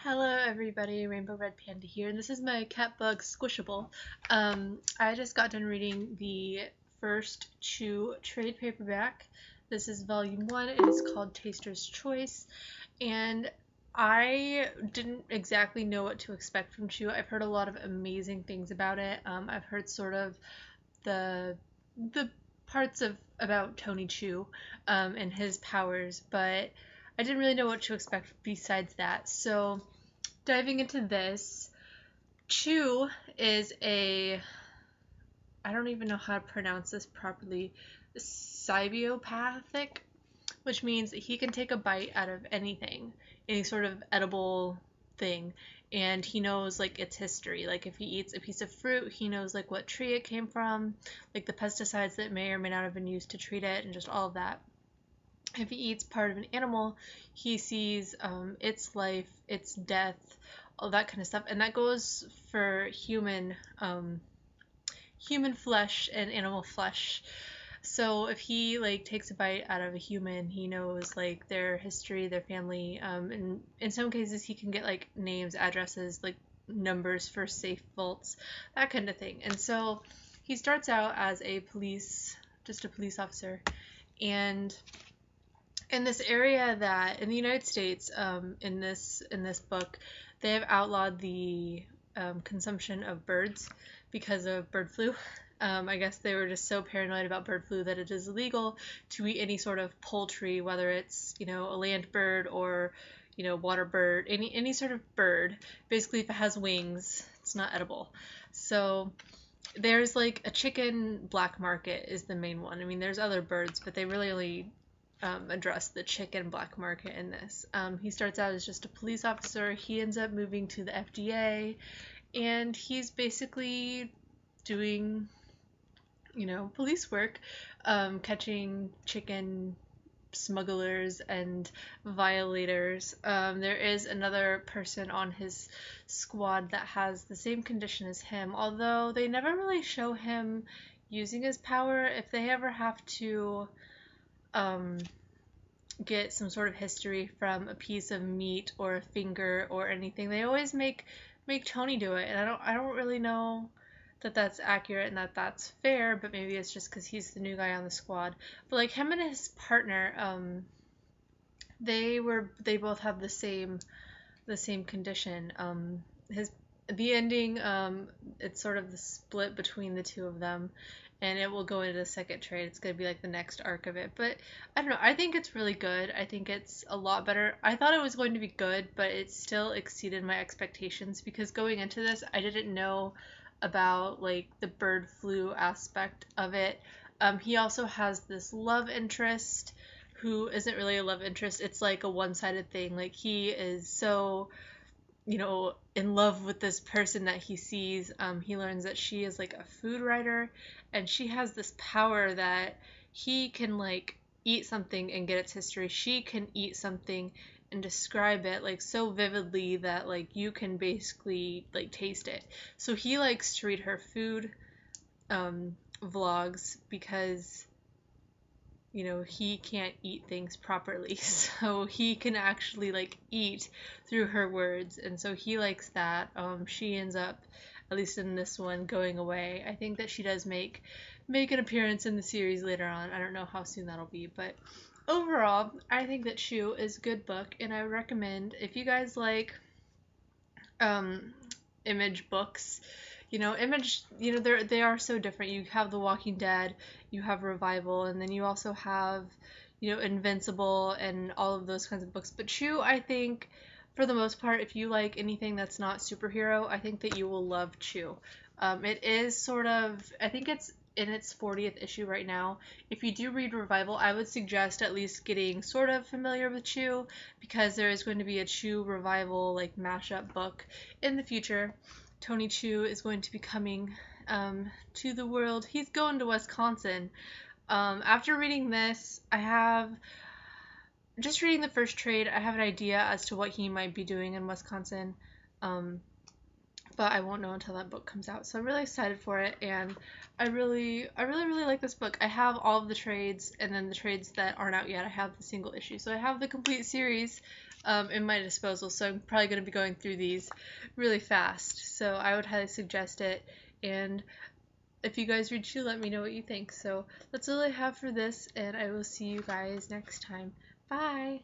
Hello everybody, Rainbow Red Panda here, and this is my cat bug Squishable. I just got done reading the first Chew trade paperback. This is volume 1. It is called Taster's Choice, and I didn't exactly know what to expect from Chew. I've heard a lot of amazing things about it. I've heard sort of the parts of about Tony Chew and his powers, but I didn't really know what to expect besides that. So diving into this, Chew is I don't even know how to pronounce this properly, sybiopathic, which means that he can take a bite out of anything, any sort of edible thing, and he knows like its history. Like if he eats a piece of fruit, he knows like what tree it came from, like the pesticides that may or may not have been used to treat it, and just all of that. If he eats part of an animal, he sees its life, its death, all that kind of stuff, and that goes for human flesh and animal flesh. So if he like takes a bite out of a human, he knows like their history, their family, and in some cases he can get like names, addresses, like numbers for safe vaults, that kind of thing. And so he starts out as just a police officer, and in this area that in the United States, in this book, they have outlawed the consumption of birds because of bird flu. I guess they were just so paranoid about bird flu that it is illegal to eat any sort of poultry, whether it's a land bird or water bird, any sort of bird. Basically, if it has wings, it's not edible. So there's like a chicken black market is the main one. I mean, there's other birds, but they really only address the chicken black market in this. He starts out as just a police officer. He ends up moving to the FDA, and he's basically doing, police work, catching chicken smugglers and violators. There is another person on his squad that has the same condition as him, although they never really show him using his power. If they ever have to um, get some sort of history from a piece of meat or a finger or anything, they always make Tony do it, and I don't really know that that's accurate and that that's fair, but maybe it's just because he's the new guy on the squad. But like him and his partner, they both have the same condition. His the ending, it's sort of the split between the two of them, and it will go into the second trade. It's gonna be like the next arc of it, but I don't know. I think it's really good. I think it's a lot better. I thought it was going to be good, but it still exceeded my expectations because going into this, I didn't know about like the bird flu aspect of it. He also has this love interest who isn't really a love interest. It's like a one-sided thing. Like he is so in love with this person that he sees. He learns that she is like a food writer, and she has this power that he can like eat something and get its history. She can eat something and describe it like so vividly that like you can basically like taste it. So he likes to read her food vlogs because he can't eat things properly, so he can actually like eat through her words, and so he likes that. She ends up, at least in this one, going away. I think that she does make an appearance in the series later on. I don't know how soon that'll be, but overall, I think that Chew is a good book, and I recommend if you guys like um, Image books. Image, they are so different. You have The Walking Dead, you have Revival, and then you also have, Invincible and all of those kinds of books. But Chew, I think, for the most part, if you like anything that's not superhero, I think that you will love Chew. It is sort of, I think it's in its 40th issue right now. If you do read Revival, I would suggest at least getting sort of familiar with Chew, because there is going to be a Chew Revival like mashup book in the future. Tony Chew is going to be coming to the world. He's going to Wisconsin. After reading this, just reading the first trade, I have an idea as to what he might be doing in Wisconsin. But I won't know until that book comes out. So I'm really excited for it, and I really like this book. I have all of the trades, and then the trades that aren't out yet, I have the single issue. So I have the complete series in my disposal, so I'm probably going to be going through these really fast. So I would highly suggest it. And if you guys read too, let me know what you think. So that's all I have for this, and I will see you guys next time. Bye!